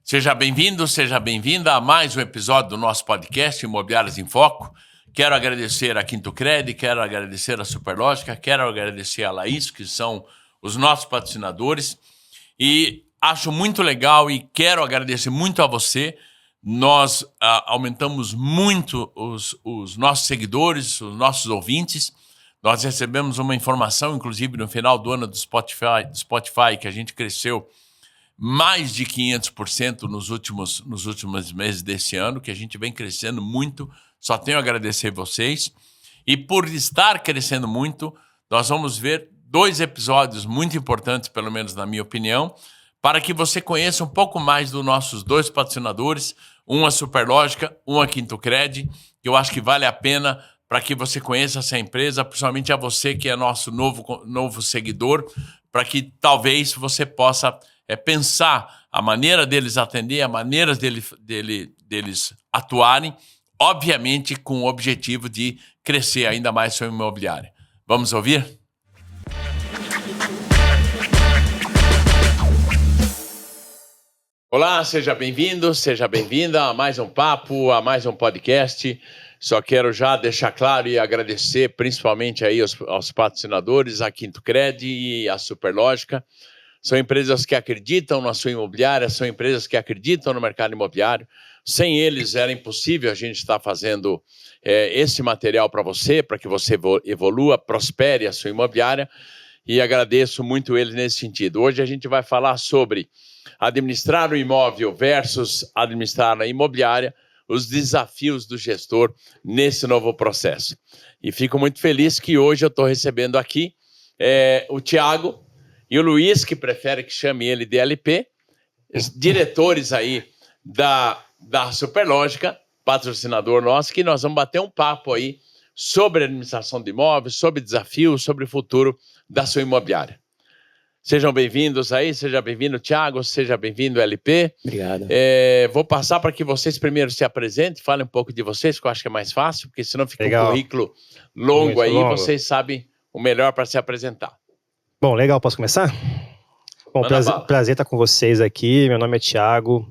Seja bem-vindo, seja bem-vinda a mais um episódio do nosso podcast Imobiliárias em Foco. Quero agradecer a QuintoCred, quero agradecer a Superlógica, quero agradecer a Laís, que são os nossos patrocinadores. E acho muito legal e quero agradecer muito a você. Nós aumentamos muito os nossos seguidores, os nossos ouvintes. Nós recebemos uma informação, inclusive, no final do ano do Spotify, que a gente cresceu mais de 500% nos últimos meses desse ano, que a gente vem crescendo muito. Só tenho a agradecer vocês. E por estar crescendo muito, nós vamos ver 2 episódios muito importantes, pelo menos na minha opinião, para que você conheça um pouco mais dos nossos 2 patrocinadores, um a Superlógica, um a QuintoCred, que eu acho que vale a pena para que você conheça essa empresa, principalmente a você que é nosso novo seguidor, para que talvez você possa pensar a maneira deles atender, a maneira deles atuarem, obviamente com o objetivo de crescer ainda mais sua imobiliária. Vamos ouvir? Olá, seja bem-vindo, seja bem-vinda a mais um papo, a mais um podcast. Só quero já deixar claro e agradecer principalmente aí aos patrocinadores, a QuintoCred e a Superlógica. São empresas que acreditam na sua imobiliária, são empresas que acreditam no mercado imobiliário. Sem eles era impossível a gente estar fazendo esse material para que você evolua, prospere a sua imobiliária. E agradeço muito eles nesse sentido. Hoje a gente vai falar sobre administrar o imóvel versus administrar a imobiliária, os desafios do gestor nesse novo processo. E fico muito feliz que hoje eu estou recebendo aqui o Thiago e o Luiz, que prefere que chame ele de LP, os diretores aí da Superlógica, patrocinador nosso, que nós vamos bater um papo aí sobre administração de imóveis, sobre desafios, sobre o futuro da sua imobiliária. Sejam bem-vindos aí, seja bem-vindo, Thiago, seja bem-vindo, LP. Obrigado. Vou passar para que vocês primeiro se apresentem, falem um pouco de vocês, que eu acho que é mais fácil, porque senão fica um currículo longo muito aí, longo. Vocês sabem o melhor para se apresentar. Bom, legal, posso começar? Bom, prazer estar com vocês aqui, meu nome é Thiago,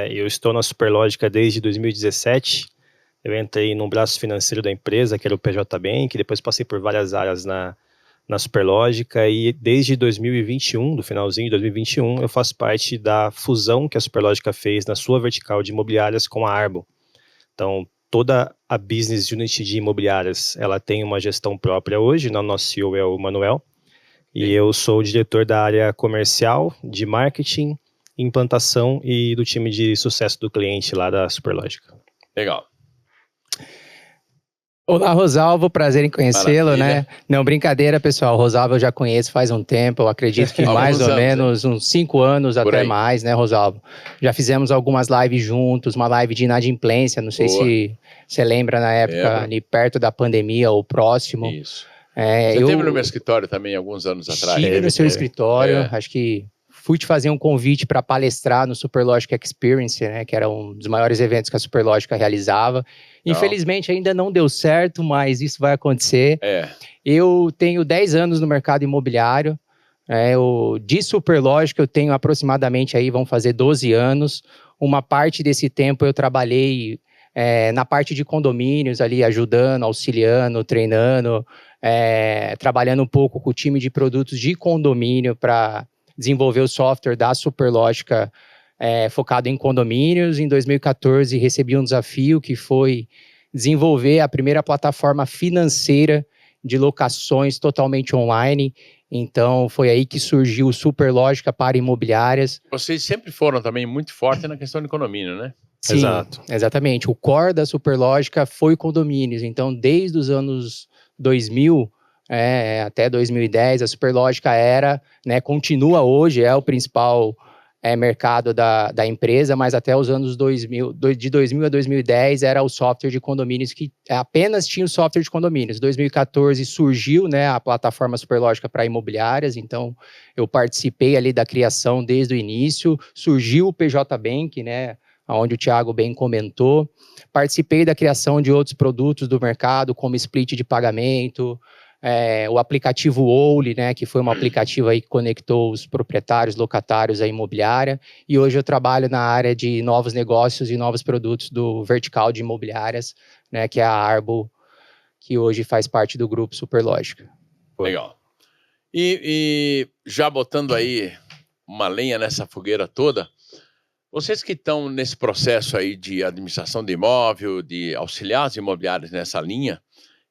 eu estou na Superlógica desde 2017, eu entrei no braço financeiro da empresa, que era o PJ Bank, depois passei por várias áreas na Superlógica e desde 2021, do finalzinho de 2021, eu faço parte da fusão que a Superlógica fez na sua vertical de imobiliárias com a Arbo. Então, toda a business unit de imobiliárias, ela tem uma gestão própria hoje, o nosso CEO é o Manuel, e eu sou o diretor da área comercial, de marketing, implantação e do time de sucesso do cliente lá da Superlógica. Legal. Olá, Rosalvo, prazer em conhecê-lo, né? Não, brincadeira, pessoal, Rosalvo eu já conheço faz um tempo, eu acredito que mais ou menos uns 5 anos, até mais, né, Rosalvo? Já fizemos algumas lives juntos, uma live de inadimplência, não sei se você lembra na época, ali perto da pandemia ou próximo. Isso. Você esteve no meu escritório também alguns anos atrás. Estive no seu escritório, acho que fui te fazer um convite para palestrar no Superlógica Experience, né, que era um dos maiores eventos que a Superlógica realizava. Infelizmente ainda não deu certo, mas isso vai acontecer. Eu tenho 10 anos no mercado imobiliário, de Superlógica eu tenho aproximadamente aí, vão fazer 12 anos. Uma parte desse tempo eu trabalhei na parte de condomínios ali, ajudando, auxiliando, treinando, trabalhando um pouco com o time de produtos de condomínio para desenvolver o software da Superlógica focado em condomínios. Em 2014 recebi um desafio que foi desenvolver a primeira plataforma financeira de locações totalmente online. Então foi aí que surgiu o Superlógica para imobiliárias. Vocês sempre foram também muito fortes na questão de condomínio, né? Sim, exato. Exatamente. O core da Superlógica foi condomínios. Então desde os anos 2000 até 2010, a Superlógica era, né, continua hoje, é o principal mercado da empresa, mas até os anos 2000, de 2000 a 2010 era o software de condomínios, que apenas tinha o software de condomínios. Em 2014 surgiu, né, a plataforma Superlógica para imobiliárias, então eu participei ali da criação desde o início, surgiu o PJ Bank, né, onde o Thiago bem comentou, participei da criação de outros produtos do mercado, como split de pagamento, o aplicativo Ouli, né, que foi um aplicativo aí que conectou os proprietários, locatários à imobiliária, e hoje eu trabalho na área de novos negócios e novos produtos do vertical de imobiliárias, né, que é a Arbo, que hoje faz parte do grupo Superlógica. Legal. E já botando aí uma lenha nessa fogueira toda, vocês que estão nesse processo aí de administração de imóvel, de auxiliar as imobiliárias nessa linha,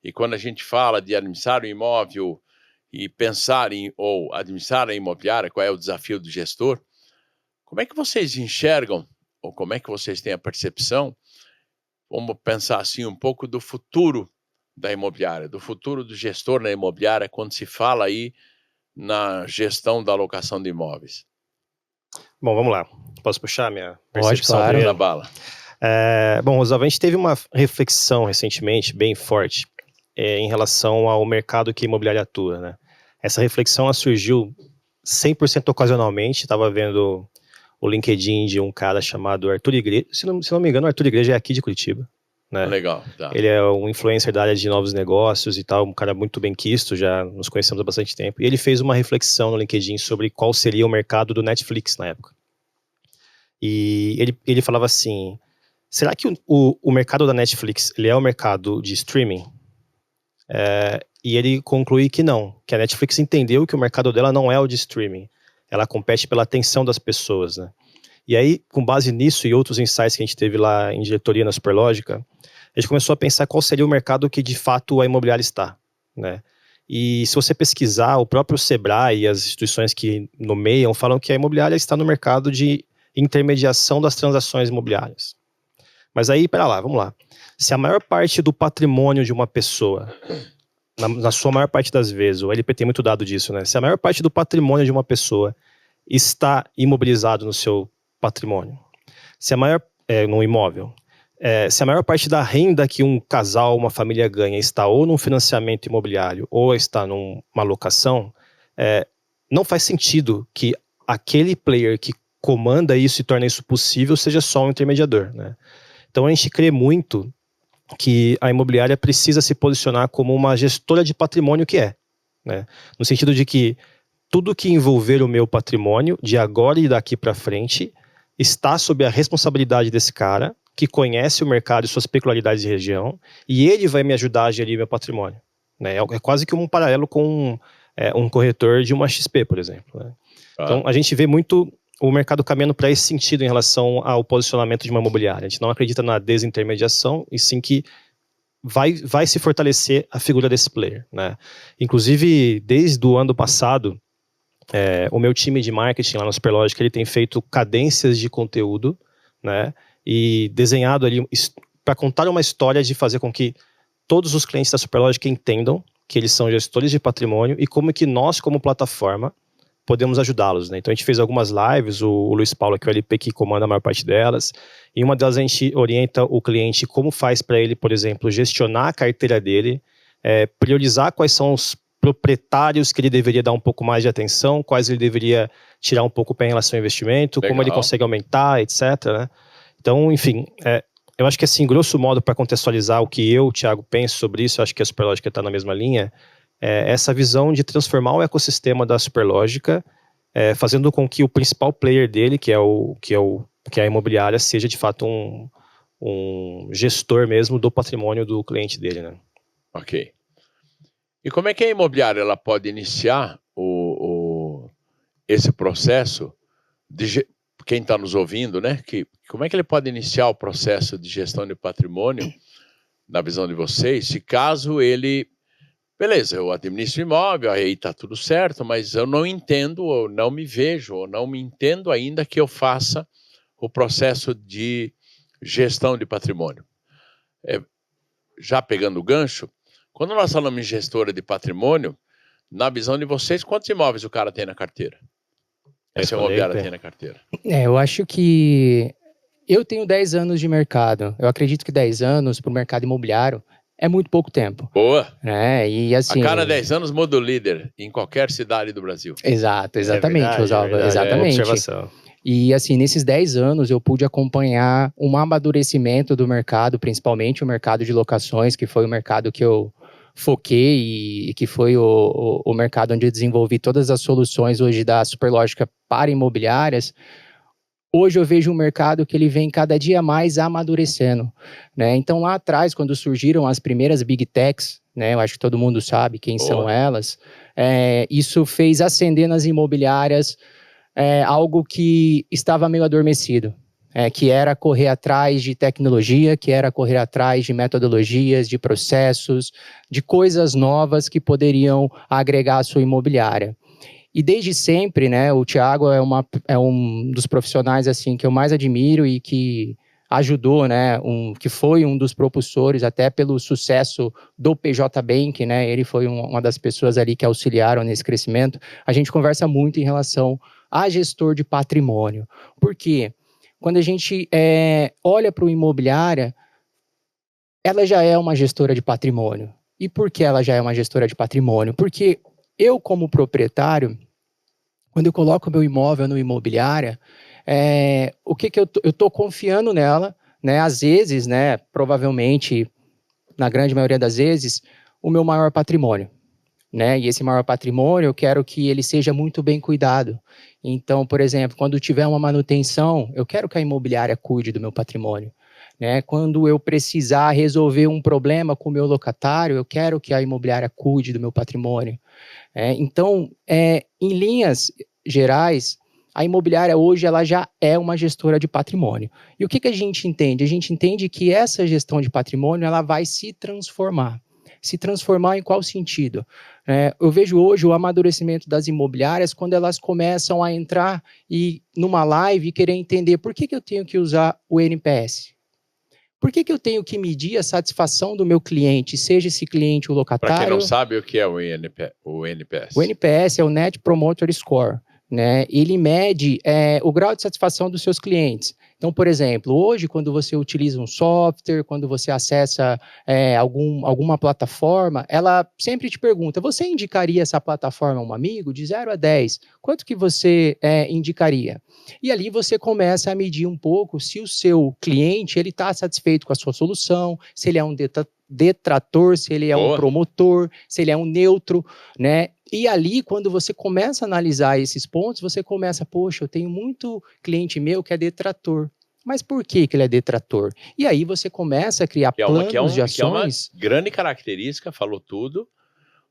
e quando a gente fala de administrar o imóvel e pensar em, ou administrar a imobiliária, qual é o desafio do gestor, como é que vocês enxergam, ou como é que vocês têm a percepção, vamos pensar assim um pouco do futuro da imobiliária, do futuro do gestor na imobiliária, quando se fala aí na gestão da alocação de imóveis? Bom, vamos lá. Posso puxar minha percepção? Pode, claro. Na bala. Bom, Rosalva, a gente teve uma reflexão recentemente bem forte em relação ao mercado que a imobiliária atua, né? Essa reflexão ela surgiu 100% ocasionalmente. Estava vendo o LinkedIn de um cara chamado Arthur Igreja. Se não me engano, o Arthur Igreja é aqui de Curitiba, né? Legal. Tá. Ele é um influencer da área de novos negócios e tal, um cara muito bem quisto, já nos conhecemos há bastante tempo. E ele fez uma reflexão no LinkedIn sobre qual seria o mercado do Netflix na época. E ele falava assim, será que o mercado da Netflix ele é o mercado de streaming? E ele conclui que não, que a Netflix entendeu que o mercado dela não é o de streaming. Ela compete pela atenção das pessoas, né? E aí, com base nisso e outros insights que a gente teve lá em diretoria na Superlógica, a gente começou a pensar qual seria o mercado que de fato a imobiliária está, né? E se você pesquisar, o próprio Sebrae e as instituições que nomeiam falam que a imobiliária está no mercado de intermediação das transações imobiliárias. Mas aí, pera lá, vamos lá. Se a maior parte do patrimônio de uma pessoa, na sua maior parte das vezes, o LP tem muito dado disso, né? Se a maior parte do patrimônio de uma pessoa está imobilizado no seu patrimônio, se a maior, no imóvel, se a maior parte da renda que um casal, uma família ganha está ou num financiamento imobiliário ou está numa locação, não faz sentido que aquele player que comanda isso e torna isso possível seja só um intermediador, né? Então a gente crê muito que a imobiliária precisa se posicionar como uma gestora de patrimônio que é, né? No sentido de que tudo que envolver o meu patrimônio, de agora e daqui para frente, está sob a responsabilidade desse cara, que conhece o mercado e suas peculiaridades de região, e ele vai me ajudar a gerir meu patrimônio, né? É quase que um paralelo com um corretor de uma XP, por exemplo, né? Então a gente vê muito o mercado caminhando para esse sentido em relação ao posicionamento de uma imobiliária. A gente não acredita na desintermediação, e sim que vai se fortalecer a figura desse player, né? Inclusive, desde o ano passado, o meu time de marketing lá na Superlógica, ele tem feito cadências de conteúdo, né? E desenhado ali para contar uma história de fazer com que todos os clientes da Superlógica entendam que eles são gestores de patrimônio e como que nós, como plataforma, podemos ajudá-los, né? Então a gente fez algumas lives, o Luiz Paulo, que é o LP que comanda a maior parte delas. Em uma delas a gente orienta o cliente como faz para ele, por exemplo, gestionar a carteira dele, priorizar quais são os proprietários que ele deveria dar um pouco mais de atenção, quais ele deveria tirar um pouco para em relação ao investimento, Legal. como ele consegue aumentar, etc, né? Então, enfim, eu acho que assim, grosso modo, para contextualizar o que eu, Thiago, penso sobre isso, acho que a Superlógica está na mesma linha, essa visão de transformar o ecossistema da Superlógica, fazendo com que o principal player dele, que é a imobiliária, seja de fato um gestor mesmo do patrimônio do cliente dele, né? Ok. E como é que a imobiliária ela pode iniciar esse processo de quem está nos ouvindo, né? Como é que ele pode iniciar o processo de gestão de patrimônio, na visão de vocês, se caso ele... Beleza, eu administro imóvel, aí está tudo certo, mas eu não entendo, ou não me vejo, ou não me entendo ainda que eu faça o processo de gestão de patrimônio. Já pegando o gancho, quando nós falamos em gestora de patrimônio, na visão de vocês, quantos imóveis o cara tem na carteira? Essa imobiliária tem na carteira. Eu acho que eu tenho 10 anos de mercado. Eu acredito que 10 anos para o mercado imobiliário é muito pouco tempo. Boa. E assim, a cada 10 anos muda o líder em qualquer cidade do Brasil. Exatamente, Rosalva. Exatamente. Observação. E assim, nesses 10 anos eu pude acompanhar um amadurecimento do mercado, principalmente o mercado de locações, que foi o mercado que eu foquei e que foi o mercado onde eu desenvolvi todas as soluções hoje da Superlógica para imobiliárias, hoje eu vejo um mercado que ele vem cada dia mais amadurecendo, né? Então lá atrás, quando surgiram as primeiras Big Techs, né, eu acho que todo mundo sabe quem são elas, isso fez acender nas imobiliárias algo que estava meio adormecido. Que era correr atrás de tecnologia, que era correr atrás de metodologias, de processos, de coisas novas que poderiam agregar a sua imobiliária. E desde sempre, né, o Thiago é um dos profissionais assim, que eu mais admiro e que ajudou, né, que foi um dos propulsores até pelo sucesso do PJ Bank, né, ele foi uma das pessoas ali que auxiliaram nesse crescimento. A gente conversa muito em relação a gestor de patrimônio. Por quê? Quando a gente olha para o imobiliária, ela já é uma gestora de patrimônio. E por que ela já é uma gestora de patrimônio? Porque eu, como proprietário, quando eu coloco meu imóvel no imobiliária, o que eu estou confiando nela, né? Às vezes, né, provavelmente, na grande maioria das vezes, o meu maior patrimônio. Né? E esse maior patrimônio, eu quero que ele seja muito bem cuidado. Então, por exemplo, quando tiver uma manutenção, eu quero que a imobiliária cuide do meu patrimônio. Né? Quando eu precisar resolver um problema com o meu locatário, eu quero que a imobiliária cuide do meu patrimônio. Então, em linhas gerais, a imobiliária hoje ela já é uma gestora de patrimônio. E o que a gente entende? A gente entende que essa gestão de patrimônio ela vai se transformar. Se transformar em qual sentido? Eu vejo hoje o amadurecimento das imobiliárias quando elas começam a entrar numa live e querer entender por que eu tenho que usar o NPS. Por que eu tenho que medir a satisfação do meu cliente, seja esse cliente o locatário... Para quem não sabe o que é o NPS. O NPS é o Net Promoter Score. Né? Ele mede o grau de satisfação dos seus clientes. Então, por exemplo, hoje, quando você utiliza um software, quando você acessa alguma plataforma, ela sempre te pergunta, você indicaria essa plataforma a um amigo? De 0 a 10, quanto que você indicaria? E ali você começa a medir um pouco se o seu cliente está satisfeito com a sua solução, se ele é um detrator, se ele é um promotor, se ele é um neutro, né? E ali, quando você começa a analisar esses pontos, você começa, poxa, eu tenho muito cliente meu que é detrator. Mas por que ele é detrator? E aí você começa a criar planos de ações... Que é uma grande característica, falou tudo,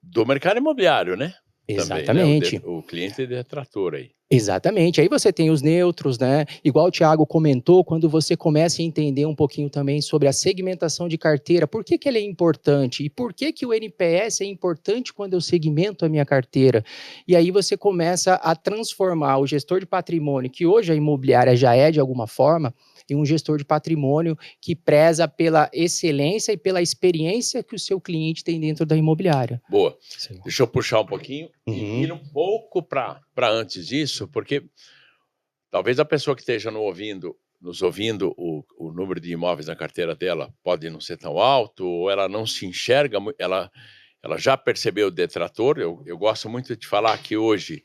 do mercado imobiliário, né? Exatamente. Também, né? O cliente é detrator aí. Exatamente. Aí você tem os neutros, né? Igual o Thiago comentou, quando você começa a entender um pouquinho também sobre a segmentação de carteira, por que ele é importante? E por que o NPS é importante quando eu segmento a minha carteira? E aí você começa a transformar o gestor de patrimônio, que hoje a imobiliária já é de alguma forma, em um gestor de patrimônio que preza pela excelência e pela experiência que o seu cliente tem dentro da imobiliária. Boa. Sim. Deixa eu puxar um pouquinho e ir um pouco para antes disso, porque talvez a pessoa que esteja nos ouvindo, o número de imóveis na carteira dela pode não ser tão alto, ou ela não se enxerga, ela já percebeu o detrator. Eu gosto muito de falar que hoje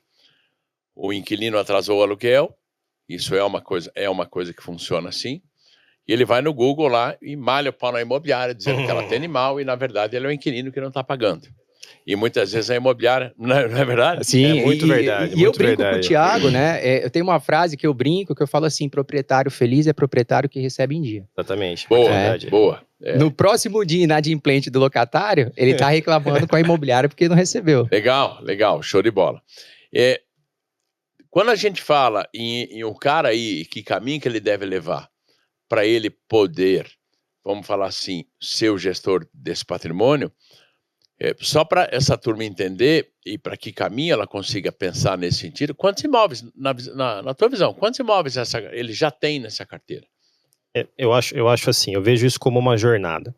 o inquilino atrasou o aluguel. Isso é uma coisa que funciona assim. E ele vai no Google lá e malha o pau na imobiliária, dizendo que ela tem animal e, na verdade, ele é o inquilino que não está pagando. E muitas vezes a imobiliária... Não é verdade? Sim, é muito verdade. E eu brinco com o Thiago, né? Eu tenho uma frase que eu brinco, que eu falo assim, proprietário feliz é proprietário que recebe em dia. Exatamente. Boa, boa. No próximo dia inadimplente do locatário, ele está reclamando com a imobiliária porque não recebeu. Legal, show de bola. Quando a gente fala em um cara aí, que caminho que ele deve levar para ele poder, vamos falar assim, ser o gestor desse patrimônio, só para essa turma entender e para que caminho ela consiga pensar nesse sentido, quantos imóveis, na tua visão, quantos imóveis ele já tem nessa carteira? Eu acho assim, eu vejo isso como uma jornada,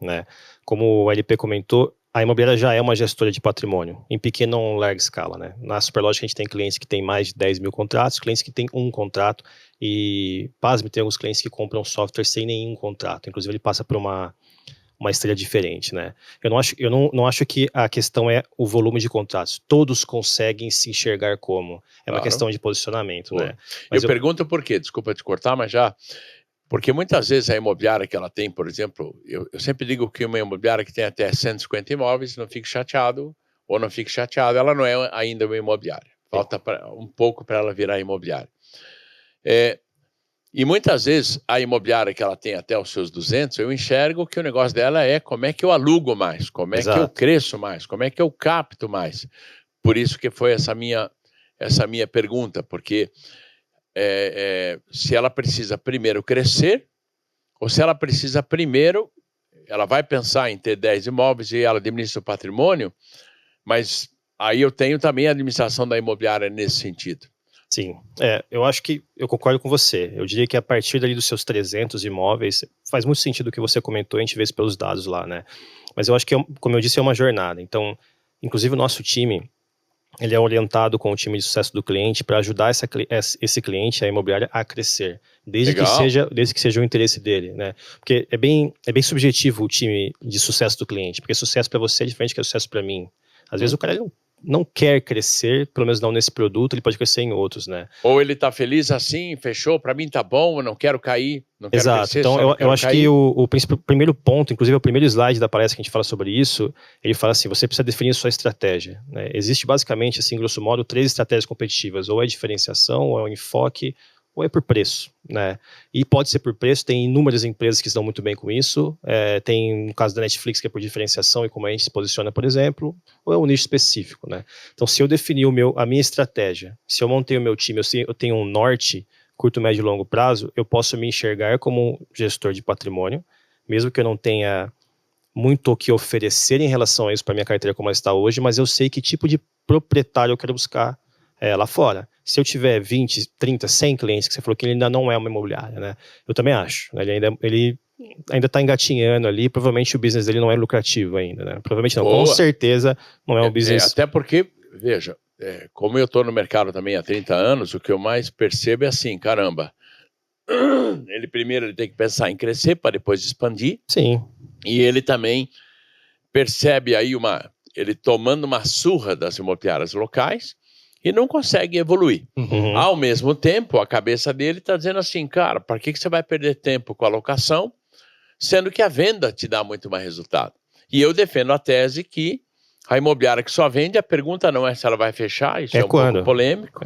né? Como o LP comentou, a imobiliária já é uma gestora de patrimônio, em pequena ou larga escala, né? Na Superlógica a gente tem clientes que têm mais de 10 mil contratos, clientes que têm um contrato e, pasme, tem alguns clientes que compram software sem nenhum contrato, inclusive ele passa por uma estrela diferente, né? Eu não acho que a questão é o volume de contratos, todos conseguem se enxergar como, uma questão de posicionamento, né? Mas eu pergunto por quê, desculpa te cortar, mas já... Porque muitas vezes a imobiliária que ela tem, por exemplo, eu sempre digo que uma imobiliária que tem até 150 imóveis, não fique chateado, ou não fique chateado, ela não é ainda uma imobiliária. Falta um pouco para ela virar imobiliária. E muitas vezes a imobiliária que ela tem até os seus 200, eu enxergo que o negócio dela é como é que eu alugo mais, como é que eu cresço mais, como é que eu capto mais. Por isso que foi essa minha pergunta, porque se ela precisa primeiro crescer, ou se ela precisa primeiro, ela vai pensar em ter 10 imóveis e ela administra o patrimônio, mas aí eu tenho também a administração da imobiliária nesse sentido. Sim, eu acho que eu concordo com você. Eu diria que a partir dali dos seus 300 imóveis, faz muito sentido o que você comentou, a gente vê isso pelos dados lá, né? Mas eu acho que, como eu disse, é uma jornada. Então, inclusive o nosso time, ele é orientado com o time de sucesso do cliente para ajudar esse cliente, a imobiliária, a crescer, desde que seja o interesse dele, né? Porque é bem subjetivo o time de sucesso do cliente, porque sucesso para você é diferente que sucesso para mim. Às vezes o cara não quer crescer, pelo menos não nesse produto, ele pode crescer em outros, né? Ou ele tá feliz assim, fechou, para mim tá bom, eu não quero cair, não quero crescer. Então eu acho que o primeiro ponto, inclusive o primeiro slide da palestra que a gente fala sobre isso, ele fala assim, você precisa definir sua estratégia, né? Existe basicamente, assim, grosso modo, 3 estratégias competitivas, ou é diferenciação, ou é o enfoque, ou é por preço, né? E pode ser por preço, tem inúmeras empresas que estão muito bem com isso, tem no caso da Netflix que é por diferenciação e como a gente se posiciona, por exemplo, ou é um nicho específico, né? Então se eu definir a minha estratégia, se eu montei o meu time, eu tenho um norte, curto, médio e longo prazo, eu posso me enxergar como gestor de patrimônio, mesmo que eu não tenha muito o que oferecer em relação a isso para minha carteira como ela está hoje, mas eu sei que tipo de proprietário eu quero buscar lá fora. Se eu tiver 20, 30, 100 clientes, que você falou que ele ainda não é uma imobiliária, né? Eu também acho. Né? Ele ainda está engatinhando ali, provavelmente o business dele não é lucrativo ainda, né? Provavelmente não, com certeza não é um business... até porque, veja, como eu estou no mercado também há 30 anos, o que eu mais percebo é assim, caramba, ele tem que pensar em crescer para depois expandir. Sim. E ele também percebe aí ele tomando uma surra das imobiliárias locais, e não consegue evoluir. Uhum. Ao mesmo tempo, a cabeça dele está dizendo assim, cara, para que você vai perder tempo com a locação, sendo que a venda te dá muito mais resultado? E eu defendo a tese que a imobiliária que só vende, a pergunta não é se ela vai fechar, isso é um pouco polêmico,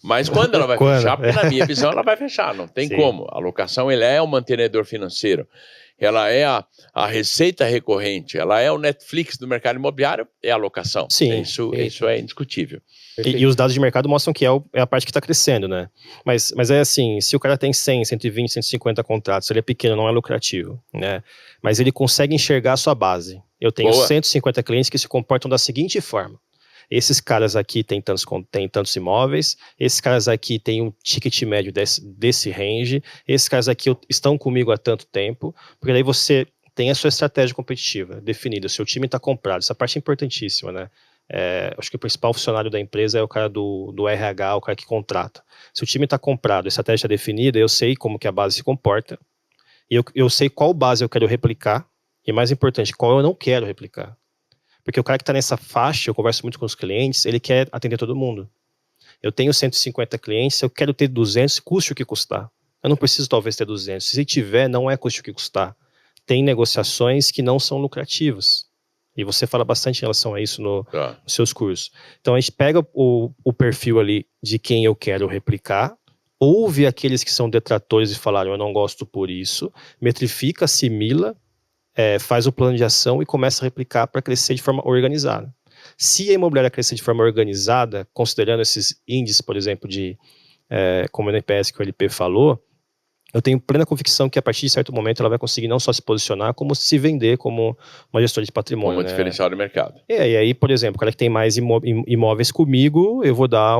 mas quando ela vai fechar, porque na minha visão ela vai fechar, não tem como. A locação é o mantenedor financeiro. Ela é a receita recorrente, ela é o Netflix do mercado imobiliário, é a locação. Sim. Isso é indiscutível. E os dados de mercado mostram que é a parte que está crescendo, né? Mas é assim, se o cara tem 100, 120, 150 contratos, ele é pequeno, não é lucrativo, né? Mas ele consegue enxergar a sua base. Eu tenho 150 clientes que se comportam da seguinte forma. Esses caras aqui têm tantos imóveis, esses caras aqui têm um ticket médio desse range, esses caras aqui estão comigo há tanto tempo, porque daí você tem a sua estratégia competitiva definida, o seu time está comprado, essa parte é importantíssima, né? Acho que o principal funcionário da empresa é o cara do RH, o cara que contrata. Se o time está comprado, a estratégia está definida, eu sei como que a base se comporta, e eu sei qual base eu quero replicar, e mais importante, qual eu não quero replicar. Porque o cara que está nessa faixa, eu converso muito com os clientes, ele quer atender todo mundo. Eu tenho 150 clientes, eu quero ter 200, custe o que custar. Eu não preciso talvez ter 200. Se tiver, não é custe o que custar. Tem negociações que não são lucrativas. E você fala bastante em relação a isso nos seus cursos. Então a gente pega o perfil ali de quem eu quero replicar, ouve aqueles que são detratores e falaram eu não gosto por isso, metrifica, assimila, faz o plano de ação e começa a replicar para crescer de forma organizada. Se a imobiliária crescer de forma organizada, considerando esses índices, por exemplo, como o NPS que o LP falou, eu tenho plena convicção que a partir de certo momento ela vai conseguir não só se posicionar, como se vender como uma gestora de patrimônio. Como diferencial de mercado. E aí, por exemplo, o cara que tem mais imóveis comigo, eu vou dar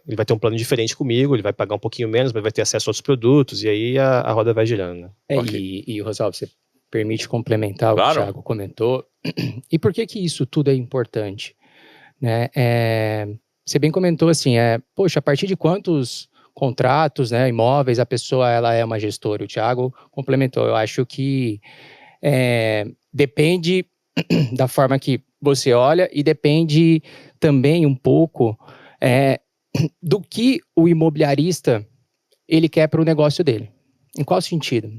ele vai ter um plano diferente comigo, ele vai pagar um pouquinho menos, mas vai ter acesso a outros produtos, e aí a roda vai girando. Né? E Rosalvo, você permite complementar o que o Thiago comentou? E por que isso tudo é importante? Né? Você bem comentou assim, poxa, a partir de quantos contratos, né, imóveis, a pessoa ela é uma gestora. O Thiago complementou. Eu acho que depende da forma que você olha e depende também um pouco do que o imobiliarista ele quer para o negócio dele. Em qual sentido?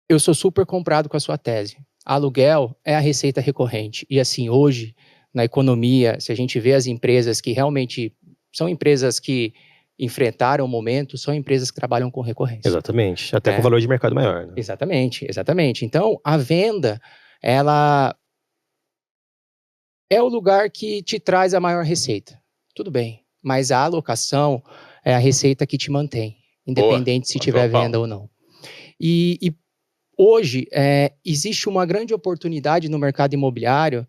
Eu sou super comprado com a sua tese. Aluguel é a receita recorrente. E assim, hoje, na economia, se a gente vê as empresas que realmente são empresas que enfrentaram o momento, são empresas que trabalham com recorrência. Exatamente. Até com valor de mercado maior. Né? Exatamente. Então, a venda, ela é o lugar que te traz a maior receita. Tudo bem. Mas a alocação é a receita que te mantém, independente se tiver venda ou não. E hoje, existe uma grande oportunidade no mercado imobiliário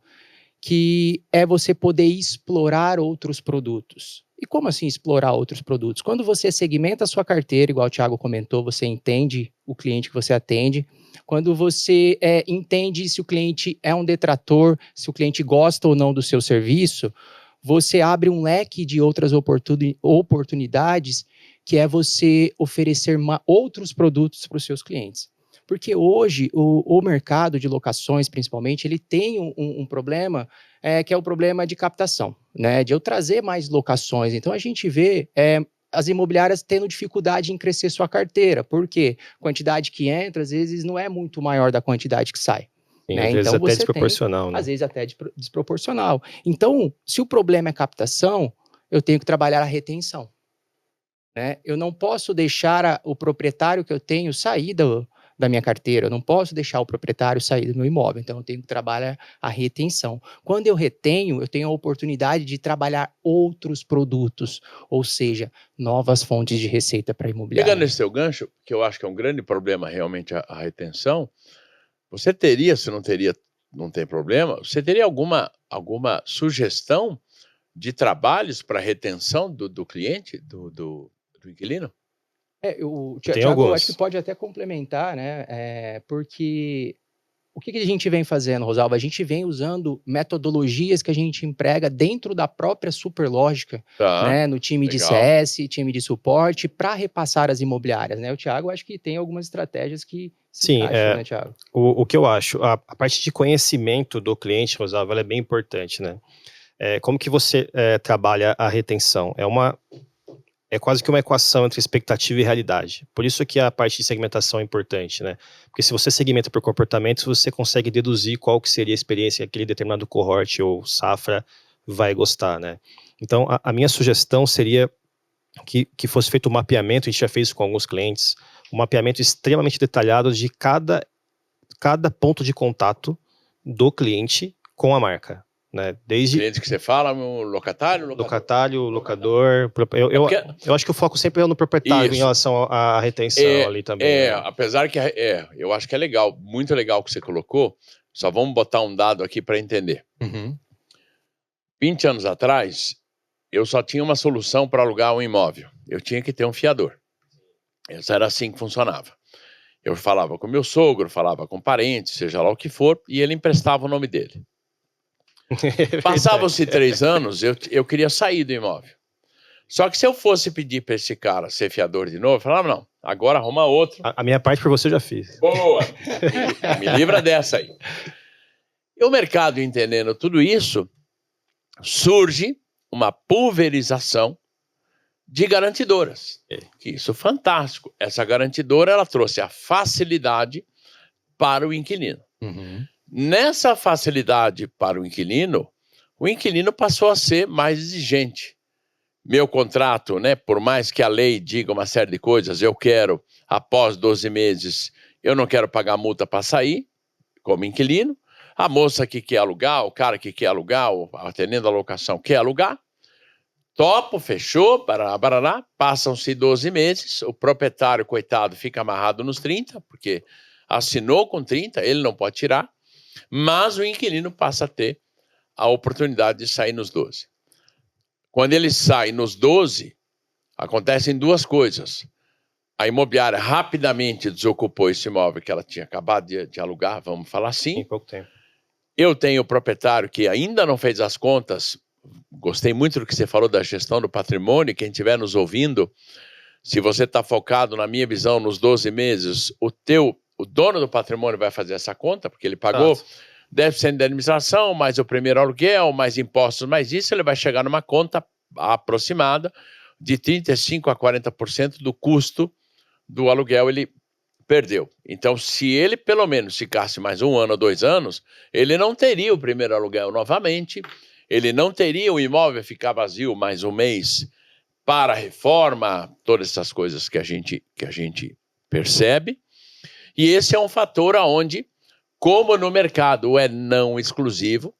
que é você poder explorar outros produtos. E como assim explorar outros produtos? Quando você segmenta a sua carteira, igual o Thiago comentou, você entende o cliente que você atende. Quando você entende se o cliente é um detrator, se o cliente gosta ou não do seu serviço, você abre um leque de outras oportunidades, que é você oferecer outros produtos para os seus clientes. Porque hoje o mercado de locações, principalmente, ele tem um problema, que é o problema de captação, né? De eu trazer mais locações. Então, a gente vê as imobiliárias tendo dificuldade em crescer sua carteira. Por quê? A quantidade que entra, às vezes, não é muito maior da quantidade que sai. Sim, né? Às vezes então, até desproporcional. Né? Às vezes até desproporcional. Então, se o problema é captação, eu tenho que trabalhar a retenção. Né? Eu não posso deixar o proprietário que eu tenho sair da minha carteira, eu não posso deixar o proprietário sair do meu imóvel, então eu tenho que trabalhar a retenção. Quando eu retenho, eu tenho a oportunidade de trabalhar outros produtos, ou seja, novas fontes de receita para a imobiliária. Pegando esse seu gancho, que eu acho que é um grande problema realmente a retenção, você teria, se não teria, não tem problema, você teria alguma sugestão de trabalhos para retenção do cliente, do inquilino? O Thiago, eu acho que pode até complementar, né? Porque o que a gente vem fazendo, Rosalba? A gente vem usando metodologias que a gente emprega dentro da própria Superlógica, né? No time de CS, time de suporte, para repassar as imobiliárias, né? O Thiago, acho que tem algumas estratégias que se encaixam, né, Thiago? O que eu acho, a parte de conhecimento do cliente, Rosalba, ela é bem importante, né? Como que você trabalha a retenção? É quase que uma equação entre expectativa e realidade. Por isso que a parte de segmentação é importante, né? Porque se você segmenta por comportamentos, você consegue deduzir qual que seria a experiência que aquele determinado cohort ou safra vai gostar, né? Então, a minha sugestão seria que fosse feito um mapeamento, a gente já fez isso com alguns clientes, um mapeamento extremamente detalhado de cada ponto de contato do cliente com a marca. Né? Desde cliente que você fala, locatário, locador. Eu acho que o foco sempre é no proprietário. Isso. Em relação à retenção ali também. Né? Apesar que eu acho que é legal, muito legal o que você colocou. Só vamos botar um dado aqui para entender. 20 anos atrás, eu só tinha uma solução para alugar um imóvel. Eu tinha que ter um fiador. Isso era assim que funcionava. Eu falava com meu sogro, falava com parentes, seja lá o que for, e ele emprestava o nome dele. Passavam-se 3 anos, eu queria sair do imóvel. Só que se eu fosse pedir para esse cara ser fiador de novo, eu falava, não, agora arruma outro. A minha parte por você eu já fiz. Boa! Me livra dessa aí. E o mercado entendendo tudo isso, surge uma pulverização de garantidoras. Isso é fantástico. Essa garantidora, ela trouxe a facilidade para o inquilino. Nessa facilidade para o inquilino passou a ser mais exigente. Meu contrato, né, por mais que a lei diga uma série de coisas, eu quero, após 12 meses, eu não quero pagar multa para sair, como inquilino. A moça que quer alugar, o cara que quer alugar, atendendo a locação quer alugar, topo, fechou, barará, passam-se 12 meses, o proprietário, coitado, fica amarrado nos 30, porque assinou com 30, ele não pode tirar. Mas o inquilino passa a ter a oportunidade de sair nos 12. Quando ele sai nos 12, acontecem 2 coisas. A imobiliária rapidamente desocupou esse imóvel que ela tinha acabado de alugar, vamos falar assim. Em pouco tempo. Eu tenho o proprietário que ainda não fez as contas. Gostei muito do que você falou da gestão do patrimônio. Quem estiver nos ouvindo, se você está focado, na minha visão, nos 12 meses, o dono do patrimônio vai fazer essa conta, porque ele pagou 10% da administração, mais o primeiro aluguel, mais impostos, mais isso, ele vai chegar numa conta aproximada de 35% a 40% do custo do aluguel ele perdeu. Então, se ele pelo menos ficasse mais 1 ano ou 2 anos, ele não teria o primeiro aluguel novamente, ele não teria o imóvel ficar vazio mais 1 mês para reforma, todas essas coisas que a gente percebe. E esse é um fator onde, como no mercado é não exclusivo,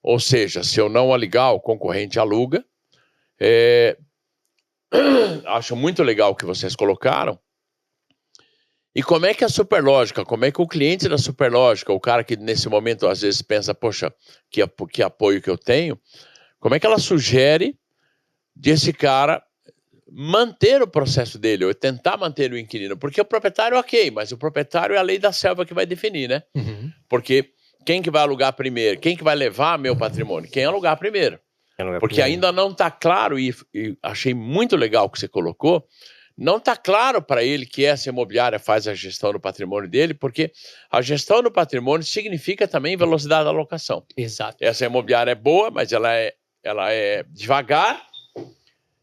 ou seja, se eu não alugar, o concorrente aluga. Acho muito legal o que vocês colocaram. E como é que a Superlógica, como é que o cliente da Superlógica, o cara que nesse momento às vezes pensa, poxa, que apoio que eu tenho, como é que ela sugere desse cara manter o processo dele, ou tentar manter o inquilino? Porque o proprietário, ok, mas o proprietário é a lei da selva que vai definir, né? Uhum. Porque quem que vai alugar primeiro? Quem que vai levar meu patrimônio? Quem alugar primeiro. Porque ainda não está claro, e achei muito legal o que você colocou, não está claro para ele que essa imobiliária faz a gestão do patrimônio dele, porque a gestão do patrimônio significa também velocidade da alocação. Exato. Essa imobiliária é boa, mas ela é devagar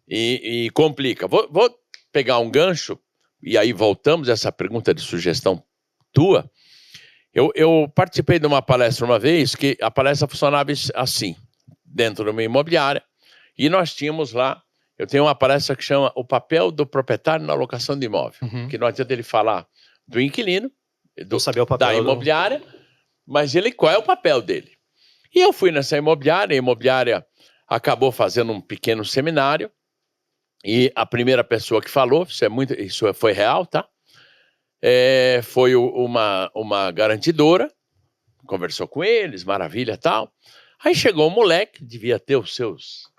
e complica. Vou pegar um gancho, e aí voltamos a essa pergunta de sugestão tua. Eu participei de uma palestra uma vez, que a palestra funcionava assim, dentro de uma imobiliária, e nós tínhamos lá, eu tenho uma palestra que chama O Papel do Proprietário na Alocação de Imóvel, que não adianta ele falar do inquilino, saber o papel da imobiliária, mas qual é o papel dele. E eu fui nessa imobiliária, a imobiliária acabou fazendo um pequeno seminário, e a primeira pessoa que falou, isso foi real, tá? Foi uma garantidora, conversou com eles, maravilha e tal. Aí chegou um moleque, devia ter os seus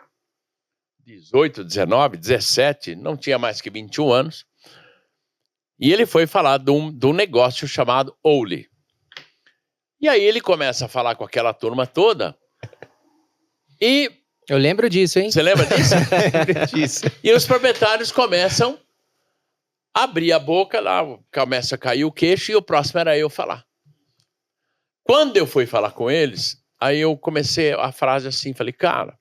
18, 19, 17, não tinha mais que 21 anos. E ele foi falar de um negócio chamado Oly. E aí ele começa a falar com aquela turma toda. E... eu lembro disso, hein? Você lembra disso? Lembro disso. E os proprietários começam a abrir a boca, lá começa a cair o queixo, e o próximo era eu falar. Quando eu fui falar com eles, aí eu comecei a frase assim, falei, cara,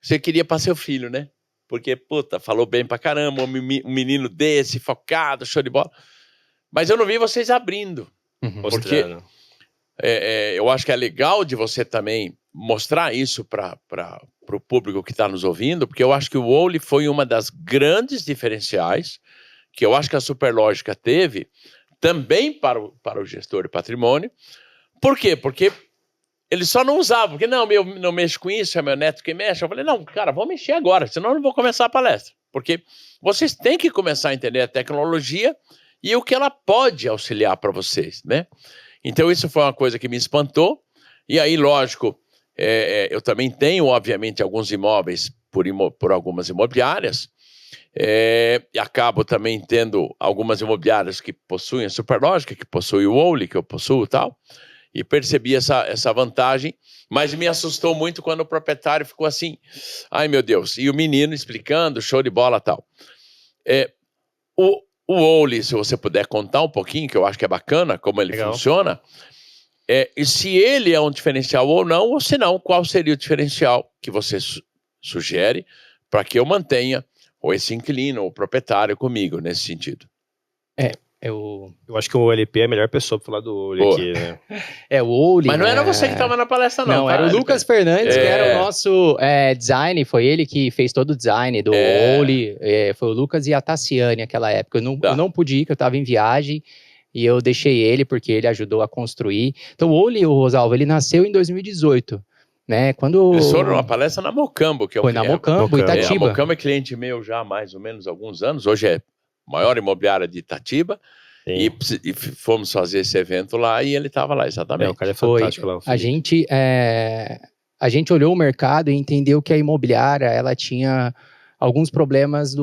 você queria para seu filho, né? Porque, puta, falou bem pra caramba, um menino desse, focado, show de bola. Mas eu não vi vocês abrindo. Porque eu acho que é legal de você também mostrar isso para o público que está nos ouvindo, porque eu acho que o Oly foi uma das grandes diferenciais que eu acho que a Superlógica teve também para o gestor de patrimônio. Por quê? Porque ele só não usava, porque não mexo com isso, é meu neto que mexe. Eu falei, não, cara, vou mexer agora, senão eu não vou começar a palestra. Porque vocês têm que começar a entender a tecnologia e o que ela pode auxiliar para vocês, né? Então isso foi uma coisa que me espantou. E aí, lógico, eu também tenho, obviamente, alguns imóveis por algumas imobiliárias, e acabo também tendo algumas imobiliárias que possuem a Superlógica, que possuem o Oly, que eu possuo e tal, e percebi essa vantagem, mas me assustou muito quando o proprietário ficou assim, ai meu Deus, e o menino explicando, show de bola e tal. O Oly, se você puder contar um pouquinho, que eu acho que é bacana, como ele funciona, e se ele é um diferencial ou não, ou se não, qual seria o diferencial que você sugere para que eu mantenha ou esse inquilino ou proprietário comigo nesse sentido? Eu acho que o OLP é a melhor pessoa para falar do Oly aqui, né? O Oly. Mas não era você que estava na palestra, não. Não, era o Lucas Fernandes, que era o nosso design. Foi ele que fez todo o design do Oly. Foi o Lucas e a Tassiane naquela época. Eu não pude ir, porque eu estava em viagem. E eu deixei ele, porque ele ajudou a construir. Então, o Oly, Rosalvo, ele nasceu em 2018. Né? Eles foram numa palestra na Mocambo. Foi na Mocambo, Itatiba. A Mocambo é cliente meu já há mais ou menos alguns anos. Hoje é a maior imobiliária de Itatiba. E fomos fazer esse evento lá e ele estava lá, exatamente. O cara é fantástico lá. A gente olhou o mercado e entendeu que a imobiliária ela tinha alguns problemas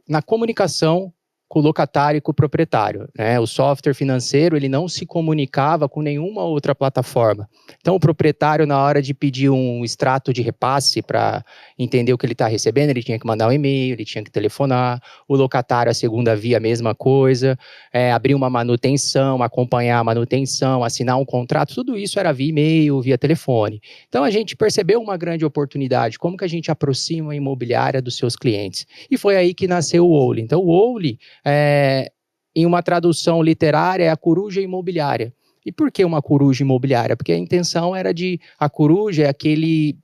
na comunicação com o locatário e com o proprietário, né? O software financeiro, ele não se comunicava com nenhuma outra plataforma. Então, o proprietário, na hora de pedir um extrato de repasse para entender o que ele está recebendo, ele tinha que mandar um e-mail, ele tinha que telefonar. O locatário, a segunda via, a mesma coisa. Abrir uma manutenção, acompanhar a manutenção, assinar um contrato, tudo isso era via e-mail, via telefone. Então, a gente percebeu uma grande oportunidade, como que a gente aproxima a imobiliária dos seus clientes. E foi aí que nasceu o Oly. Então, o Oly em uma tradução literária, é a coruja imobiliária. E por que uma coruja imobiliária? Porque a intenção era a coruja é aquele,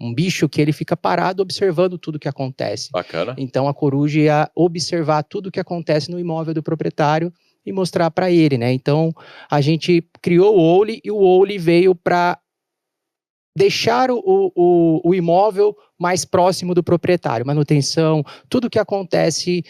um bicho que ele fica parado observando tudo que acontece. Bacana. Então a coruja ia observar tudo que acontece no imóvel do proprietário e mostrar para ele, né? Então a gente criou o Oli e o Oli veio para deixar o imóvel mais próximo do proprietário, manutenção, tudo que acontece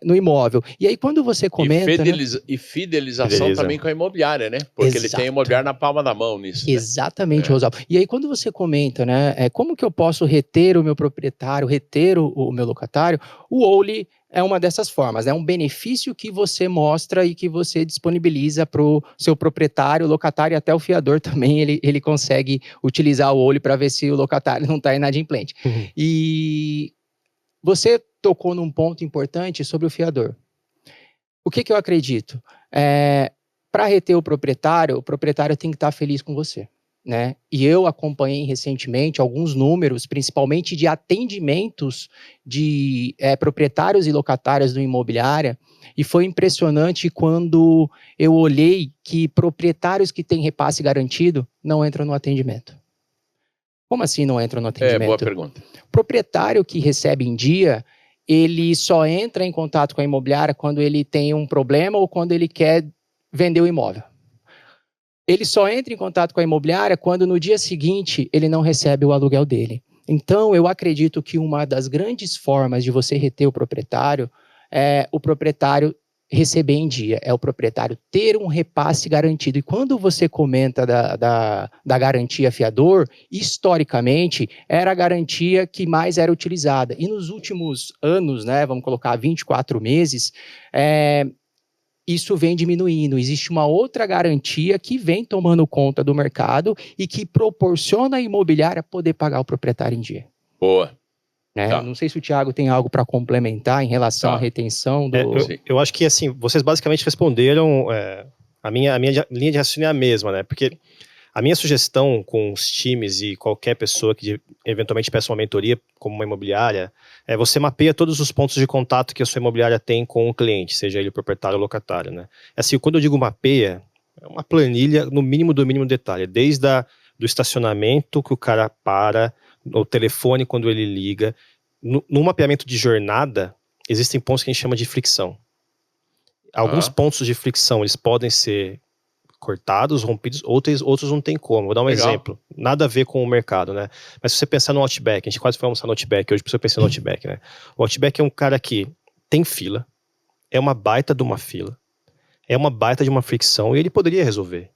no imóvel. E aí quando você comenta... E fidelização também com a imobiliária, né? Porque ele tem a imobiliária na palma da mão nisso. Exatamente, Rosalvo. E aí quando você comenta, né, como que eu posso reter o meu proprietário, reter o meu locatário, o Oli é uma dessas formas, é um benefício que você mostra e que você disponibiliza para o seu proprietário, locatário e até o fiador também, ele consegue utilizar o Oli para ver se o locatário não está inadimplente. Uhum. E você tocou num ponto importante sobre o fiador. O que eu acredito? Para reter o proprietário tem que estar feliz com você. Né? E eu acompanhei recentemente alguns números, principalmente de atendimentos de proprietários e locatários do imobiliária, e foi impressionante quando eu olhei que proprietários que têm repasse garantido não entram no atendimento. Como assim não entram no atendimento? Boa pergunta. Proprietário que recebe em dia, ele só entra em contato com a imobiliária quando ele tem um problema ou quando ele quer vender o imóvel. Ele só entra em contato com a imobiliária quando no dia seguinte ele não recebe o aluguel dele. Então, eu acredito que uma das grandes formas de você reter o proprietário é o proprietário receber em dia, é o proprietário ter um repasse garantido. E quando você comenta da garantia fiador, historicamente, era a garantia que mais era utilizada. E nos últimos anos, né, vamos colocar 24 meses, isso vem diminuindo. Existe uma outra garantia que vem tomando conta do mercado e que proporciona à imobiliária poder pagar o proprietário em dia. Boa. Né? Tá. Não sei se o Thiago tem algo para complementar em relação à retenção do... Eu acho que, assim, vocês basicamente responderam... a minha linha de raciocínio é a mesma, né? Porque a minha sugestão com os times e qualquer pessoa que eventualmente peça uma mentoria, como uma imobiliária, você mapeia todos os pontos de contato que a sua imobiliária tem com o cliente, seja ele proprietário ou locatário, né? Assim, quando eu digo mapeia, é uma planilha no mínimo do mínimo detalhe, desde do estacionamento que o cara para, o telefone quando ele liga. No mapeamento de jornada, existem pontos que a gente chama de fricção. Alguns pontos de fricção, eles podem ser cortados, rompidos, outros não tem como. Vou dar um exemplo, nada a ver com o mercado, né? Mas se você pensar no Outback, a gente quase foi almoçar no Outback hoje, por isso eu pensei no Outback, né? O Outback é um cara que tem fila, é uma baita de uma fila, é uma baita de uma fricção e ele poderia resolver.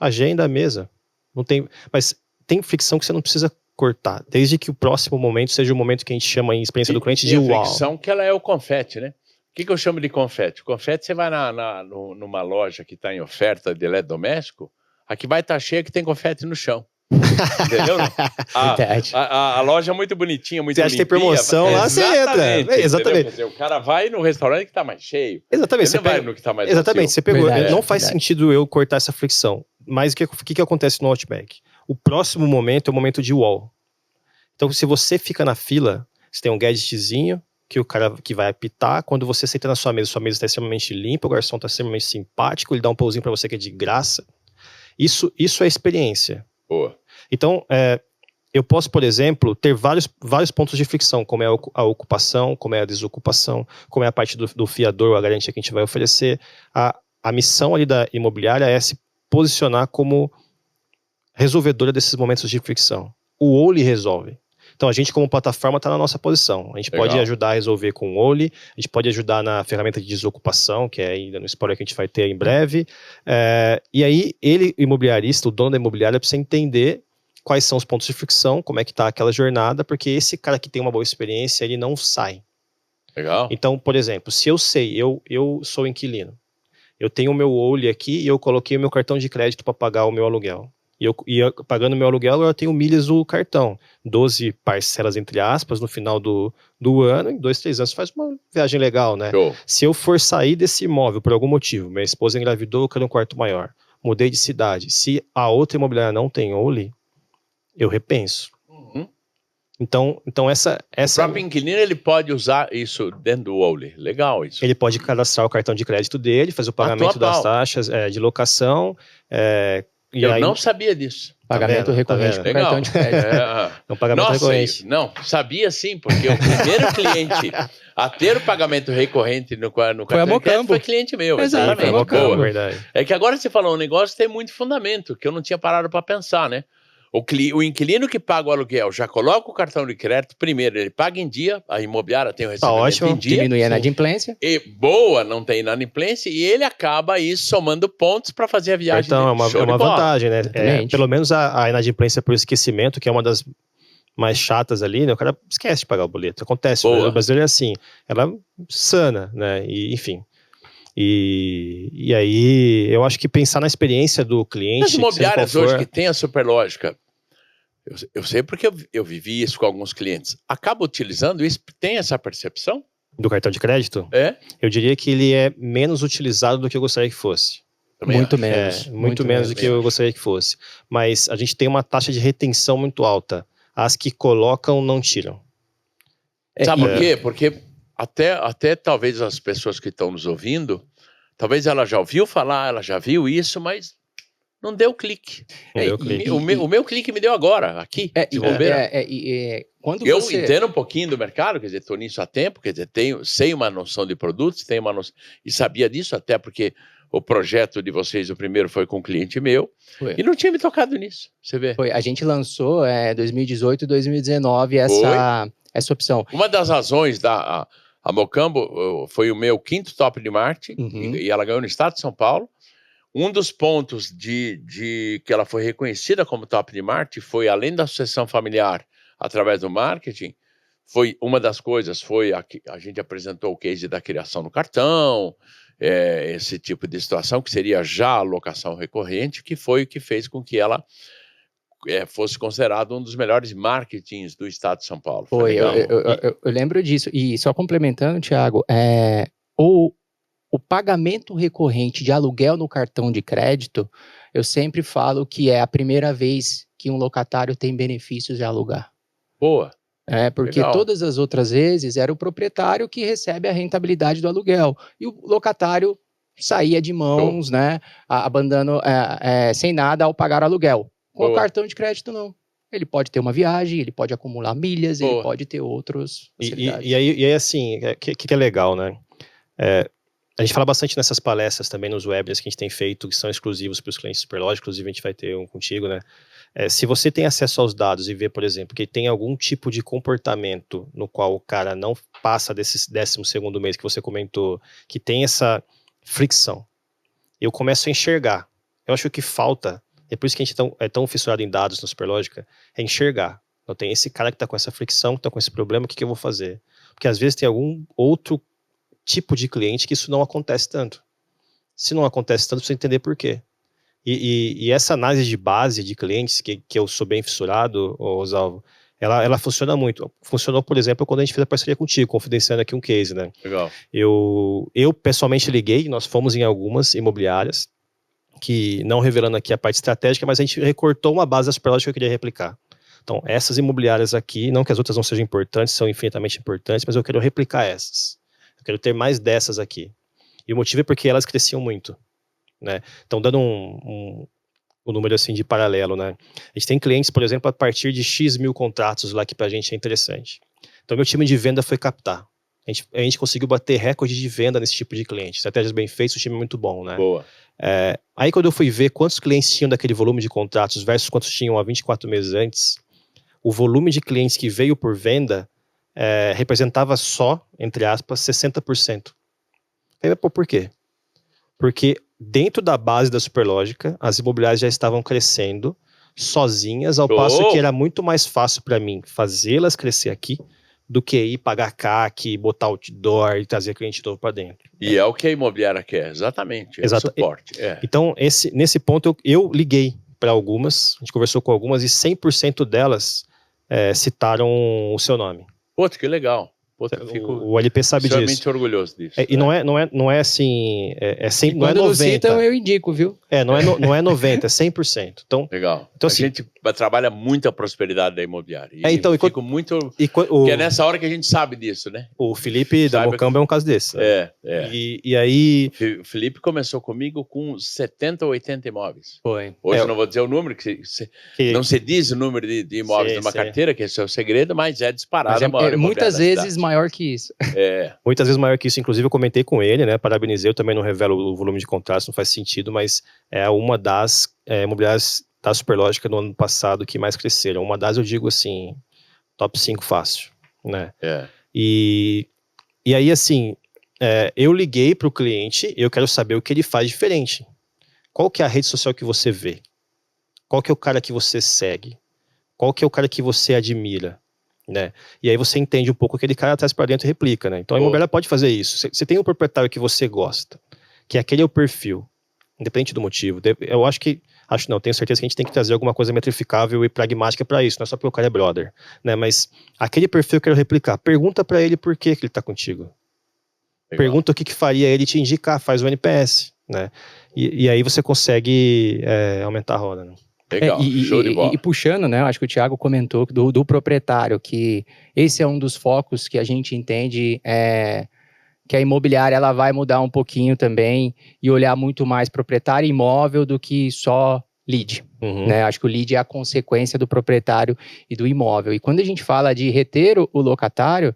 Agenda a mesa, não tem, mas tem fricção que você não precisa cortar, desde que o próximo momento seja o momento que a gente chama em experiência do cliente de uau. A fricção que ela é o confete, né? O que eu chamo de confete? Confete, você vai numa loja que está em oferta de eletrodoméstico, aqui vai estar cheia que tem confete no chão. Entendeu? A loja é muito bonitinha, muito limpinha. Você acha que tem promoção lá, você entra. Exatamente. Quer dizer, o cara vai no restaurante que está mais cheio. Exatamente. Ele não vai no que está mais exatamente, vazio. Você pegou. Não faz sentido eu cortar essa fricção. Mas o que acontece no Outback? O próximo momento é o momento de wall. Então, se você fica na fila, você tem um gadgetzinho, que o cara que vai apitar, quando você senta na sua mesa está extremamente limpa, o garçom está extremamente simpático, ele dá um pãozinho para você que é de graça. Isso é experiência. Boa. Então, eu posso, por exemplo, ter vários pontos de fricção, como é a ocupação, como é a desocupação, como é a parte do fiador, a garantia que a gente vai oferecer. A missão ali da imobiliária é se posicionar como resolvedora desses momentos de fricção. O Oli resolve. Então, a gente, como plataforma, está na nossa posição. A gente pode ajudar a resolver com o Oli, a gente pode ajudar na ferramenta de desocupação, que é ainda no spoiler que a gente vai ter em breve. E aí, ele, imobiliarista, o dono da imobiliária, precisa entender quais são os pontos de fricção, como é que está aquela jornada, porque esse cara que tem uma boa experiência, ele não sai. Legal. Então, por exemplo, se eu sei, eu sou inquilino, eu tenho o meu Oli aqui e eu coloquei o meu cartão de crédito para pagar o meu aluguel. E eu pagando meu aluguel, eu tenho milhas do cartão. 12 parcelas, entre aspas, no final do ano, em 2, 3 anos, faz uma viagem legal, né? Show. Se eu for sair desse imóvel por algum motivo, minha esposa engravidou, eu quero um quarto maior, mudei de cidade, se a outra imobiliária não tem Oli, eu repenso. Então O próprio inquilino, ele pode usar isso dentro do Wole. Legal isso. Ele pode cadastrar o cartão de crédito dele, fazer o pagamento das taxas de locação. Eu não sabia disso. Pagamento recorrente com cartão de crédito. Um pagamento recorrente. Não, sabia sim, porque o primeiro cliente a ter o pagamento recorrente no cartão de crédito foi cliente meu. Exatamente. Foi Mocambo, verdade. É que agora você falou um negócio que tem muito fundamento, que eu não tinha parado para pensar, né? O inquilino que paga o aluguel já coloca o cartão de crédito, primeiro, ele paga em dia, a imobiliária tem o recebimento em dia. Diminui a inadimplência. E boa, não tem inadimplência, e ele acaba aí somando pontos para fazer a viagem. Então, é uma vantagem, né? Pelo menos a inadimplência por esquecimento, que é uma das mais chatas ali, né? O cara esquece de pagar o boleto. Acontece, o brasileiro é assim, ela sana, né? E, enfim. E aí, eu acho que pensar na experiência do cliente... As imobiliárias hoje que tem a Superlógica, eu sei porque eu vivi isso com alguns clientes, acaba utilizando isso, tem essa percepção? Do cartão de crédito? Eu diria que ele é menos utilizado do que eu gostaria que fosse. Muito menos. Muito menos do que eu gostaria que fosse. Mas a gente tem uma taxa de retenção muito alta. As que colocam, não tiram. Sabe por quê? Porque até talvez as pessoas que estão nos ouvindo, talvez ela já ouviu falar, ela já viu isso, mas não deu clique. O meu clique me deu agora, aqui, de bobeira. Eu entendo um pouquinho do mercado, quer dizer, estou nisso há tempo, quer dizer, sei uma noção de produtos, tenho uma noção, e sabia disso até porque o projeto de vocês, o primeiro foi com um cliente meu, e não tinha me tocado nisso, você vê. A gente lançou 2018 e 2019 essa opção. Uma das razões a Mocambo foi o meu 5º top de marketing, e ela ganhou no estado de São Paulo. Um dos pontos que ela foi reconhecida como top de marketing foi, além da sucessão familiar através do marketing, foi uma das coisas, a gente apresentou o case da criação do cartão, esse tipo de situação, que seria já a locação recorrente, que foi o que fez com que ela fosse considerado um dos melhores marketings do estado de São Paulo. Eu lembro disso. E só complementando, Thiago, o pagamento recorrente de aluguel no cartão de crédito, eu sempre falo que é a primeira vez que um locatário tem benefícios de alugar. Boa. Porque todas as outras vezes era o proprietário que recebe a rentabilidade do aluguel. E o locatário saía de mãos, né, abandonando sem nada ao pagar aluguel. Com o cartão de crédito, não. Ele pode ter uma viagem, ele pode acumular milhas, ele pode ter outros facilidades. E aí, assim, o que é legal, né? A gente fala bastante nessas palestras também, nos webinars que a gente tem feito, que são exclusivos para os clientes Superlógica, inclusive a gente vai ter um contigo, né? Se você tem acesso aos dados e vê, por exemplo, que tem algum tipo de comportamento no qual o cara não passa desse 12º mês que você comentou, que tem essa fricção, eu começo a enxergar. Eu acho que falta... É por isso que a gente é tão fissurado em dados no Superlógica, é enxergar. Então tem esse cara que está com essa fricção, que está com esse problema, o que eu vou fazer? Porque às vezes tem algum outro tipo de cliente que isso não acontece tanto. Se não acontece tanto, precisa entender por quê. E essa análise de base de clientes, que eu sou bem fissurado, Rosalvo, ela funciona muito. Funcionou, por exemplo, quando a gente fez a parceria contigo, confidenciando aqui um case, né? Legal. Eu pessoalmente liguei, nós fomos em algumas imobiliárias, que não revelando aqui a parte estratégica, mas a gente recortou uma base da Superlógica que eu queria replicar. Então, essas imobiliárias aqui, não que as outras não sejam importantes, são infinitamente importantes, mas eu quero replicar essas. Eu quero ter mais dessas aqui. E o motivo é porque elas cresciam muito, né? Então, dando um número assim de paralelo, né? A gente tem clientes, por exemplo, a partir de X mil contratos lá, que pra gente é interessante. Então, meu time de venda foi captar. A gente conseguiu bater recorde de venda nesse tipo de cliente. Estratégias bem feitas, o time é muito bom, né? Boa. Aí quando eu fui ver quantos clientes tinham daquele volume de contratos versus quantos tinham há 24 meses antes, o volume de clientes que veio por venda representava só, entre aspas, 60%. Aí, por quê? Porque dentro da base da Superlógica, as imobiliárias já estavam crescendo sozinhas, ao passo que era muito mais fácil para mim fazê-las crescer aqui do que ir pagar CAC, botar outdoor e trazer cliente novo para dentro. E é o que a imobiliária quer, exatamente. Suporte. Então, nesse ponto, eu liguei para algumas, a gente conversou com algumas e 100% delas citaram o seu nome. Putz, que legal. Puta, eu fico o LP sabe disso. extremamente orgulhoso disso. E não é assim, sempre, não é 90. Quando citam, eu indico, viu? Não é 90, é 100%. Então, legal. Então, A assim, gente trabalha muito a prosperidade da imobiliária. E então, fico muito... Porque é nessa hora que a gente sabe disso, né? O Felipe da Mocambo é um caso desse. É. E aí... O Felipe começou comigo com 70 ou 80 imóveis. Foi. Hoje eu não vou dizer o número, não se diz o número de imóveis de uma carteira, que esse é o segredo, mas é disparado. Mas muitas vezes maior que isso. Muitas vezes maior que isso. Inclusive eu comentei com ele, né? Parabenizei, eu também não revelo o volume de contratos, não faz sentido, mas é uma das imobiliárias da Superlógica no ano passado que mais cresceram. Uma das, eu digo assim, top 5 fácil, né? E aí, assim, eu liguei para o cliente, eu quero saber o que ele faz diferente. Qual que é a rede social que você vê? Qual que é o cara que você segue? Qual que é o cara que você admira? Né? E aí você entende um pouco aquele cara traz para dentro e replica, né? Então a imobiliária pode fazer isso. Você tem um proprietário que você gosta, que aquele é o perfil, independente do motivo. Eu tenho certeza que a gente tem que trazer alguma coisa metrificável e pragmática para isso, não é só porque o cara é brother, né? Mas aquele perfil eu quero replicar. Pergunta para ele por que ele tá contigo. Legal. Pergunta o que faria ele te indicar, faz o NPS, né? E aí você consegue aumentar a roda, né? Legal, show de bola. E puxando, né, eu acho que o Thiago comentou do proprietário, que esse é um dos focos que a gente entende que a imobiliária ela vai mudar um pouquinho também e olhar muito mais proprietário imóvel do que só lead. Né? Acho que o lead é a consequência do proprietário e do imóvel. E quando a gente fala de reter o locatário,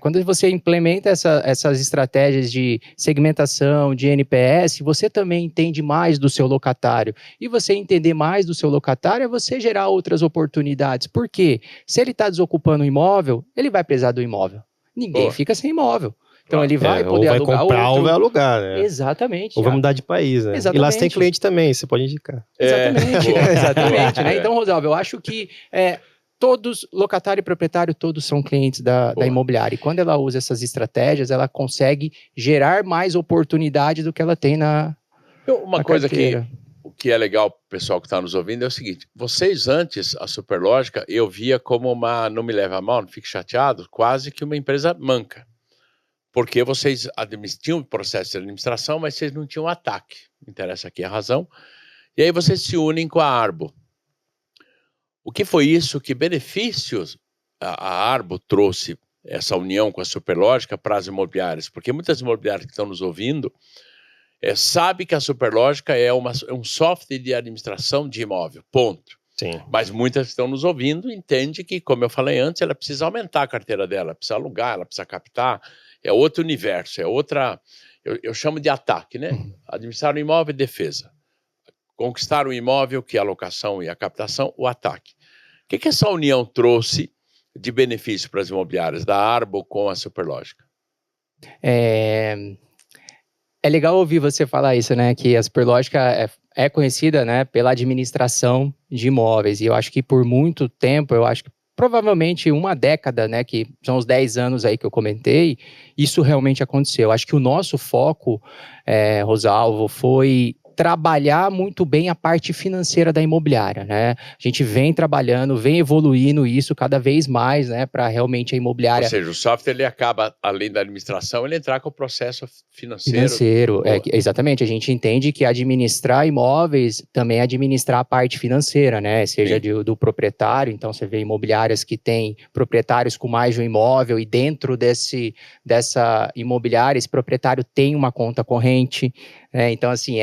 quando você implementa essas estratégias de segmentação, de NPS, você também entende mais do seu locatário. E você entender mais do seu locatário é você gerar outras oportunidades. Por quê? Se ele está desocupando o imóvel, ele vai precisar do imóvel. Ninguém fica sem imóvel. Então ele vai poder alugar ou vai comprar ou vai alugar, né? Exatamente. Ou vai mudar de país, né? Exatamente. E lá você tem cliente também, você pode indicar. Exatamente. Exatamente. Né? Então, Rosalvo, eu acho que todos, locatário e proprietário, todos são clientes da imobiliária. E quando ela usa essas estratégias, ela consegue gerar mais oportunidade do que ela tem na coisa que é legal pro pessoal que está nos ouvindo é o seguinte: vocês antes, a Superlógica, eu via como não me leva a mal, não fique chateado, quase que uma empresa manca. Porque vocês tinham processo de administração, mas vocês não tinham ataque. Não interessa aqui a razão. E aí vocês se unem com a Arbo. O que foi isso? Que benefícios a Arbo trouxe, essa união com a Superlógica, para as imobiliárias? Porque muitas imobiliárias que estão nos ouvindo sabem que a Superlógica é um software de administração de imóvel, ponto. Sim. Mas muitas que estão nos ouvindo entendem que, como eu falei antes, ela precisa aumentar a carteira dela, precisa alugar, ela precisa captar. É outro universo, é outra... Eu chamo de ataque, né? Administrar o imóvel e defesa. Conquistar o imóvel, que é a locação e a captação, o ataque. O que essa união trouxe de benefício para as imobiliárias da Arbo com a Superlógica? É legal ouvir você falar isso, né? Que a Superlógica é conhecida, né, pela administração de imóveis. E eu acho que por muito tempo, provavelmente uma década, né, que são os 10 anos aí que eu comentei, isso realmente aconteceu. Acho que o nosso foco, Rosalvo, foi trabalhar muito bem a parte financeira da imobiliária, né? A gente vem trabalhando, vem evoluindo isso cada vez mais, né, para realmente a imobiliária... Ou seja, o software, ele acaba, além da administração, ele entrar com o processo financeiro. Exatamente. A gente entende que administrar imóveis também é administrar a parte financeira, né? Seja do proprietário, então você vê imobiliárias que têm proprietários com mais de um imóvel e dentro dessa imobiliária, esse proprietário tem uma conta corrente, então, assim,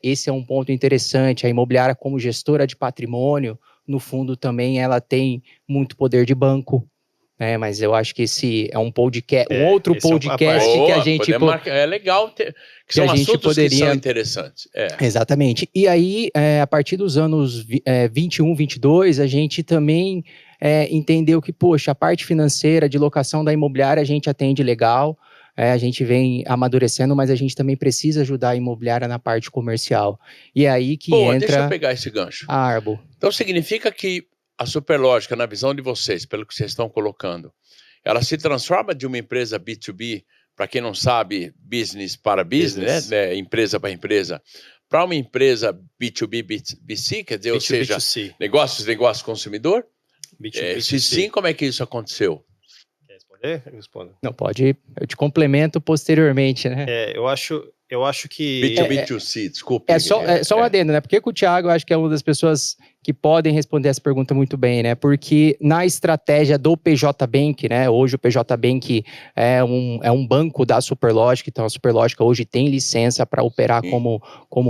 esse é um ponto interessante. A imobiliária, como gestora de patrimônio, no fundo, também ela tem muito poder de banco. Mas eu acho que esse é um podcast, outro podcast que a gente... É legal, que são assuntos que são interessantes. Exatamente. E aí, a partir dos anos 21, 22, a gente também entendeu que, poxa, a parte financeira de locação da imobiliária a gente atende legal, a gente vem amadurecendo, mas a gente também precisa ajudar a imobiliária na parte comercial. E é aí que entra... Deixa eu pegar esse gancho. A Arbo. Então significa que a Superlógica, na visão de vocês, pelo que vocês estão colocando, ela se transforma de uma empresa B2B, para quem não sabe, business para business, né? Empresa para empresa, para uma empresa B2B, B2C, quer dizer, ou seja, negócio consumidor? B2B, se sim, como é que isso aconteceu? Respondo. Não, pode, eu te complemento posteriormente, né? Eu acho que... B2B2C, desculpe. É só um adendo, né? Porque o Thiago, eu acho que é uma das pessoas que podem responder essa pergunta muito bem, né? Porque na estratégia do PJ Bank, né? Hoje o PJ Bank é um banco da Superlógica, então a Superlógica hoje tem licença para operar como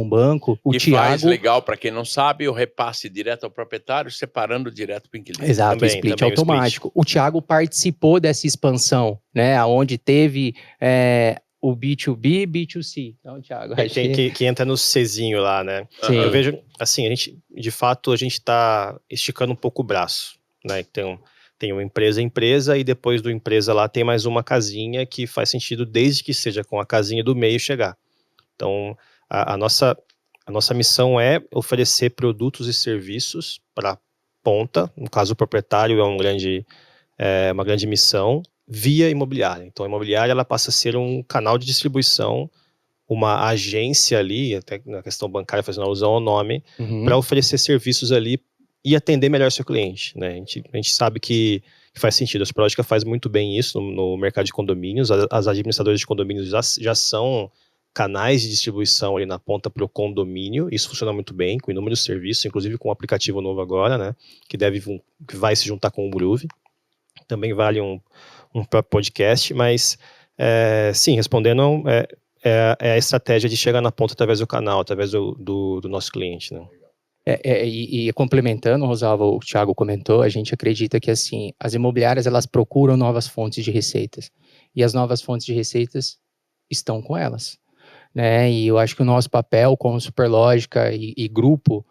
um banco. O Thiago faz legal, para quem não sabe, o repasse direto ao proprietário, separando direto para o inquilino. Exato, também, o split automático. O Thiago participou dessa expansão, né? Onde teve... o B2B, B2C. Então, Thiago, que entra no Czinho lá, né? Sim. Eu vejo, assim, a gente está esticando um pouco o braço, né? Tem uma empresa e depois do empresa lá tem mais uma casinha que faz sentido desde que seja com a casinha do meio chegar. Então, a nossa missão é oferecer produtos e serviços para ponta, no caso o proprietário é uma grande missão, via imobiliária. Então, a imobiliária ela passa a ser um canal de distribuição, uma agência ali, até na questão bancária, fazendo alusão ao nome, para oferecer serviços ali e atender melhor seu cliente, né? A gente sabe que faz sentido. A Superlógica faz muito bem isso no mercado de condomínios. As administradoras de condomínios já são canais de distribuição ali na ponta para o condomínio. Isso funciona muito bem, com inúmeros serviços, inclusive com um aplicativo novo agora, né? Que vai se juntar com o Groove. Também vale um próprio podcast, mas sim, respondendo, é a estratégia de chegar na ponta através do canal, através do nosso cliente, né? E complementando, Rosalvo, o Thiago comentou, a gente acredita que assim, as imobiliárias elas procuram novas fontes de receitas, e as novas fontes de receitas estão com elas, né? E eu acho que o nosso papel como Superlógica e grupo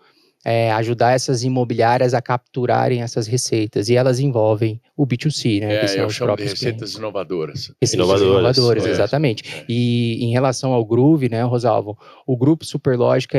é ajudar essas imobiliárias a capturarem essas receitas, e elas envolvem o B2C, né? Que são eu os chamo de próprios receitas clientes. inovadoras. Inovadoras, exatamente. E em relação ao Groove, né, Rosalvo, o grupo Superlógica,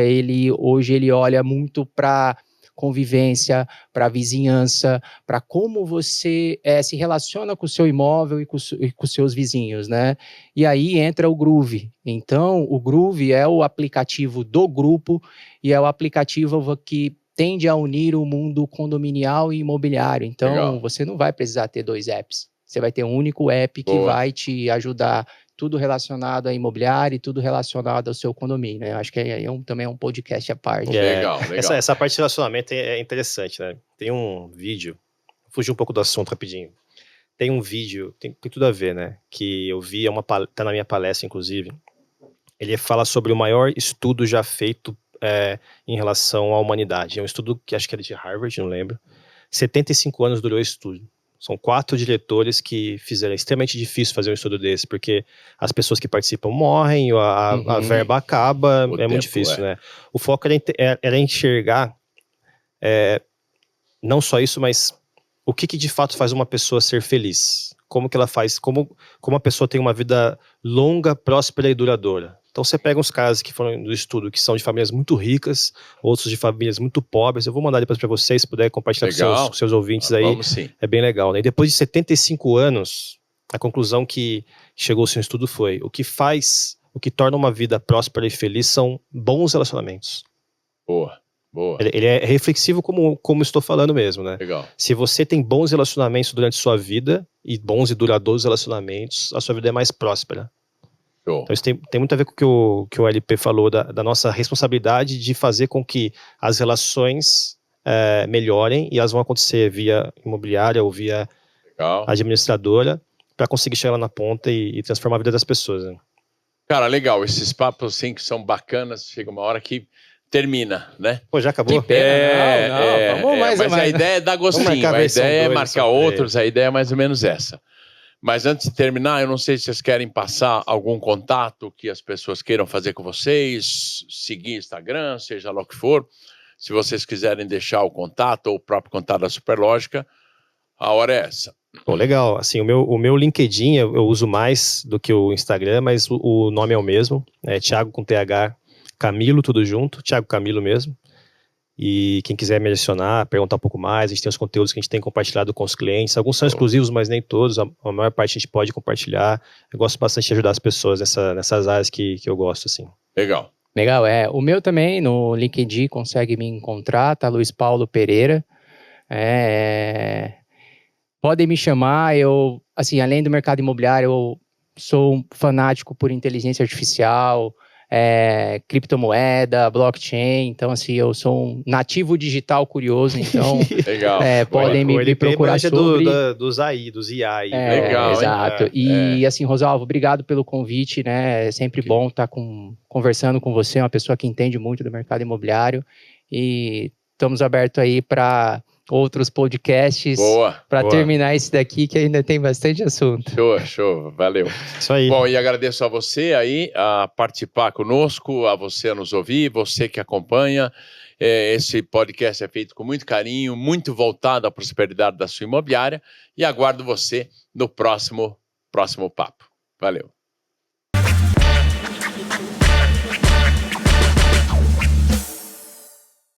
hoje ele olha muito para convivência, para vizinhança, para como você se relaciona com o seu imóvel e com os seus vizinhos, né? E aí entra o Groove. Então, o Groove é o aplicativo do grupo e é o aplicativo que tende a unir o mundo condominial e imobiliário. Então, legal, você não vai precisar ter 2 apps. Você vai ter um único app que vai te ajudar, tudo relacionado a imobiliário e tudo relacionado ao seu condomínio, né? Eu acho que também é um podcast à parte. Legal. Essa parte de relacionamento é interessante, né? Tem um vídeo, fugir um pouco do assunto rapidinho. Tem um vídeo, tem tudo a ver, né? Que eu vi, tá na minha palestra, inclusive. Ele fala sobre o maior estudo já feito em relação à humanidade. É um estudo que acho que era de Harvard, não lembro. 75 anos durou esse estudo. São 4 diretores que fizeram. É extremamente difícil fazer um estudo desse, porque as pessoas que participam morrem, a verba acaba, muito difícil, né? O foco era enxergar não só isso, mas o que de fato faz uma pessoa ser feliz. Como que ela faz, como a pessoa tem uma vida longa, próspera e duradoura. Então você pega uns caras que foram do estudo, que são de famílias muito ricas, outros de famílias muito pobres. Eu vou mandar depois para vocês, se puder compartilhar com seus ouvintes aí. Vamos sim. É bem legal, né? E depois de 75 anos, a conclusão que chegou-se no estudo foi: o que torna uma vida próspera e feliz são bons relacionamentos. Boa. Ele é reflexivo como estou falando mesmo, né? Legal. Se você tem bons relacionamentos durante sua vida, e bons e duradouros relacionamentos, a sua vida é mais próspera. Então isso tem muito a ver com o que o LP falou, da nossa responsabilidade de fazer com que as relações melhorem, e elas vão acontecer via imobiliária ou via administradora, para conseguir chegar lá na ponta e transformar a vida das pessoas, né? Cara, legal, esses papos assim que são bacanas, chega uma hora que termina, né? Pô, já acabou? Que pena, vamos mais mas a ideia é dar gostinho, a ideia é marcar outros, a ideia é mais ou menos essa. Mas antes de terminar, eu não sei se vocês querem passar algum contato que as pessoas queiram fazer com vocês, seguir Instagram, seja lá o que for. Se vocês quiserem deixar o contato ou o próprio contato da Superlógica, a hora é essa. Pô, legal. Assim, o meu LinkedIn eu uso mais do que o Instagram, mas o nome é o mesmo. É Thiago com TH, Camilo, tudo junto. Thiago Camilo mesmo. E quem quiser me adicionar, perguntar um pouco mais, a gente tem os conteúdos que a gente tem compartilhado com os clientes. Alguns são exclusivos, mas nem todos. A maior parte a gente pode compartilhar. Eu gosto bastante de ajudar as pessoas nessas áreas que eu gosto, assim. Legal. Legal, o meu também, no LinkedIn, consegue me encontrar, tá? Luiz Paulo Pereira. Podem me chamar, eu assim, além do mercado imobiliário, eu sou um fanático por inteligência artificial, criptomoeda, blockchain, então assim, eu sou um nativo digital curioso, então Legal. podem me procurar sobre... dos AI, dos IA. Legal, exato. E assim, Rosalvo, obrigado pelo convite, né? É sempre bom estar conversando com você, uma pessoa que entende muito do mercado imobiliário, e estamos abertos aí para outros podcasts para terminar esse daqui, que ainda tem bastante assunto. Show, valeu. Isso aí. Bom, e agradeço a você aí a participar conosco, a você a nos ouvir, você que acompanha. Esse podcast é feito com muito carinho, muito voltado à prosperidade da sua imobiliária, e aguardo você no próximo papo. Valeu.